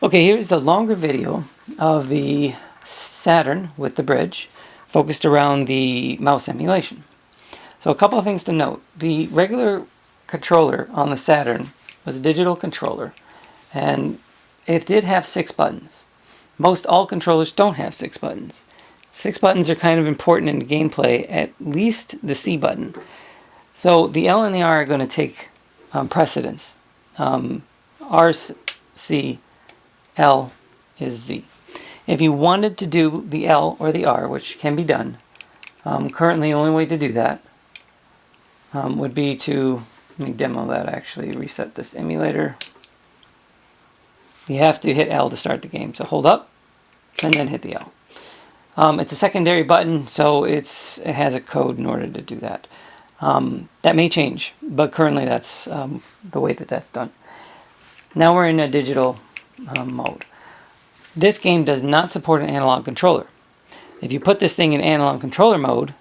Okay, here's the longer video of the Saturn with the bridge, focused around the mouse emulation. So a couple of things to note. The regular controller on the Saturn was a digital controller, and it did have 6 buttons. Most all controllers don't have 6 buttons. 6 buttons are kind of important in the gameplay, at least the C button. So the L and the R are going to take precedence. R, C, L is Z. If you wanted to do the L or the R, which can be done, currently the only way to do that would be to, let me demo that actually, reset this emulator. You have to hit L to start the game. So hold up and then hit the L. It's a secondary button, so it has a code in order to do that. That may change, but currently that's the way that that's done. Now we're in a digital mode. This game does not support an analog controller. If you put this thing in analog controller mode,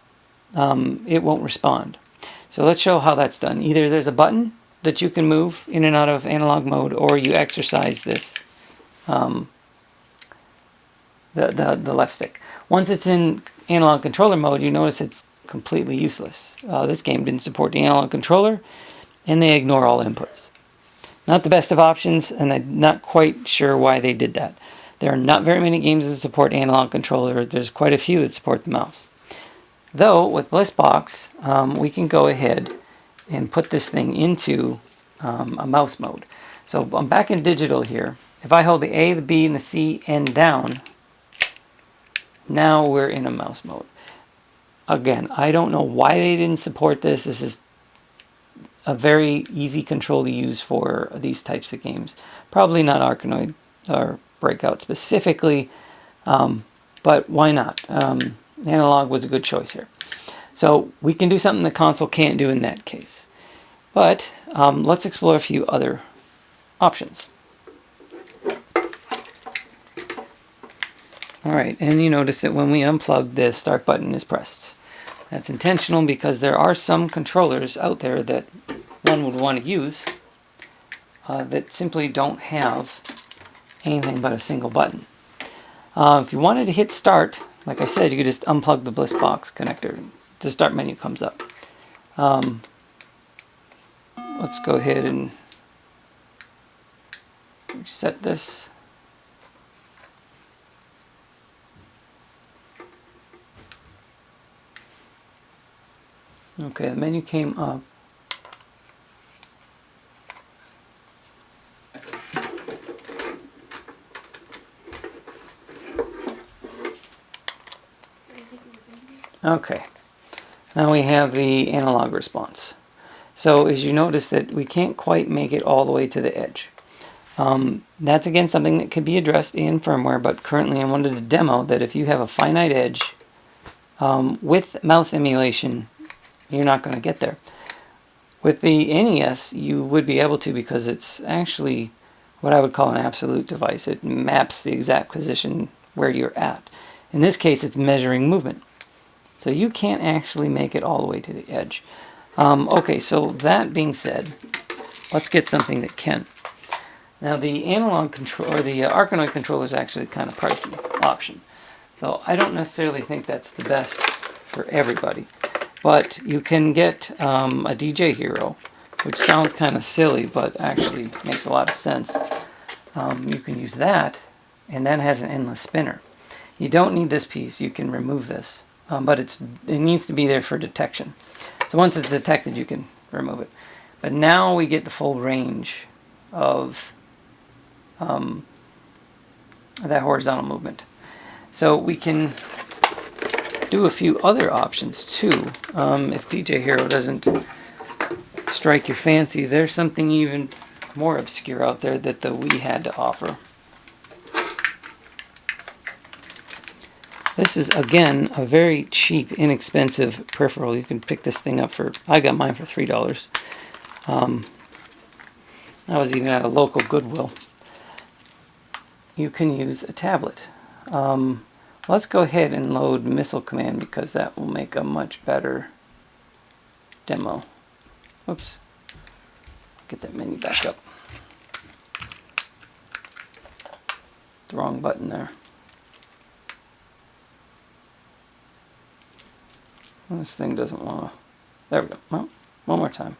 it won't respond. So let's show how that's done. Either there's a button that you can move in and out of analog mode, or you exercise this, the left stick. Once it's in analog controller mode, you notice it's completely useless. This game didn't support the analog controller, and they ignore all inputs. Not the best of options, and I'm not quite sure why they did that. There are not very many games that support analog controller. There's quite a few that support the mouse. Though, with Bliss-Box, we can go ahead and put this thing into a mouse mode. So I'm back in digital here. If I hold the A, the B, and the C, and down, now we're in a mouse mode. Again, I don't know why they didn't support this. This is a very easy control to use for these types of games. Probably not Arkanoid or Breakout specifically, but why not? Analog was a good choice here. So we can do something the console can't do in that case. But let's explore a few other options. Alright, and you notice that when we unplug, the start button is pressed. That's intentional because there are some controllers out there that one would want to use that simply don't have anything but a single button. If you wanted to hit start, like I said, you could just unplug the Bliss-Box connector. The start menu comes up. Let's go ahead and reset this. Okay, the menu came up. Okay, now we have the analog response. So as you notice that we can't quite make it all the way to the edge. That's again something that could be addressed in firmware, but currently I wanted to demo that if you have a finite edge with mouse emulation, you're not going to get there. With the NES, you would be able to, because it's actually what I would call an absolute device. It maps the exact position where you're at. In this case, it's measuring movement. So you can't actually make it all the way to the edge. Okay, so that being said, let's get something that can. Now the analog control, or the Arkanoid controller, is actually kind of pricey option. So I don't necessarily think that's the best for everybody. But you can get a DJ Hero, which sounds kind of silly, but actually makes a lot of sense. You can use that, and that has an endless spinner. You don't need this piece. You can remove this. But it needs to be there for detection. So once it's detected, you can remove it. But now we get the full range of that horizontal movement. So we can do a few other options too. If DJ Hero doesn't strike your fancy, there's something even more obscure out there that the Wii had to offer. This is, again, a very cheap, inexpensive peripheral. You can pick this thing up for, I got mine for $3. I was even at a local Goodwill. You can use a tablet. Let's go ahead and load Missile Command, because that will make a much better demo. Oops. Get that menu back up. the wrong button there. This thing doesn't want to. There we go. Well, one more time.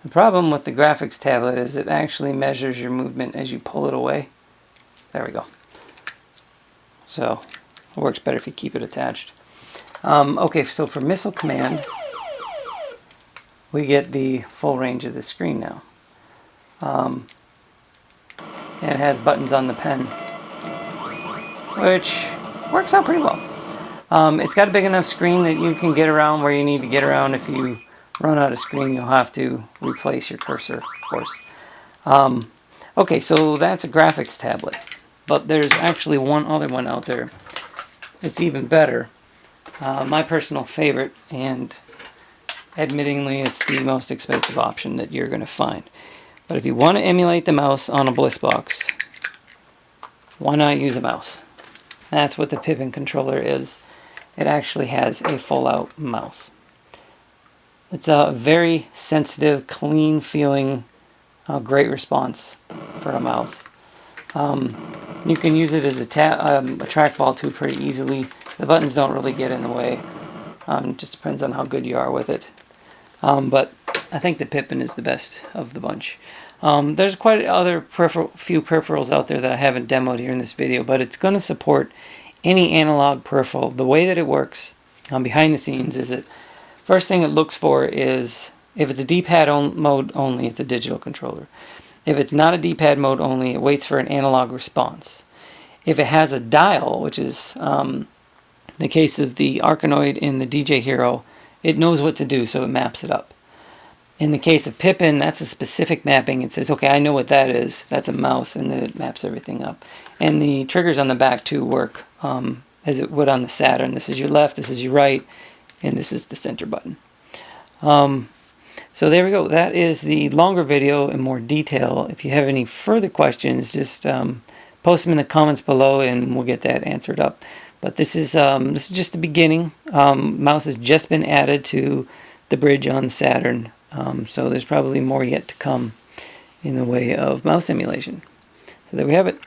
The problem with the graphics tablet is it actually measures your movement as you pull it away. There we go. So it works better if you keep it attached. Okay, so for missile command, we get the full range of the screen now. And it has buttons on the pen, which works out pretty well. It's got a big enough screen that you can get around where you need to get around. If you run out of screen, you'll have to replace your cursor, of course. Okay, so that's a graphics tablet. But there's actually one other one out there. It's even better. My personal favorite, and admittingly it's the most expensive option that you're going to find. But if you want to emulate the mouse on a Bliss-Box, why not use a mouse? That's what the Pippin controller is. It actually has a full-out mouse. It's a very sensitive, clean feeling, great response for a mouse. You can use it as a trackball too pretty easily. The buttons don't really get in the way. Just depends on how good you are with it. But I think the Pippin is the best of the bunch. There's quite other few peripherals out there that I haven't demoed here in this video, but it's going to support any analog peripheral. The way that it works behind the scenes is that first thing it looks for is if it's a D-pad mode only, it's a digital controller. If it's not a D-pad mode only, it waits for an analog response. If it has a dial, which is the case of the Arkanoid in the DJ Hero, it knows what to do, so it maps it up. In the case of Pippin, that's a specific mapping. It says, okay, I know what that is. That's a mouse, and then it maps everything up. And the triggers on the back, too, work as it would on the Saturn. This is your left, this is your right, and this is the center button. So there we go. That is the longer video in more detail. If you have any further questions, just post them in the comments below, and we'll get that answered up. But this is just the beginning. Mouse has just been added to the bridge on Saturn, so there's probably more yet to come in the way of mouse emulation. So there we have it.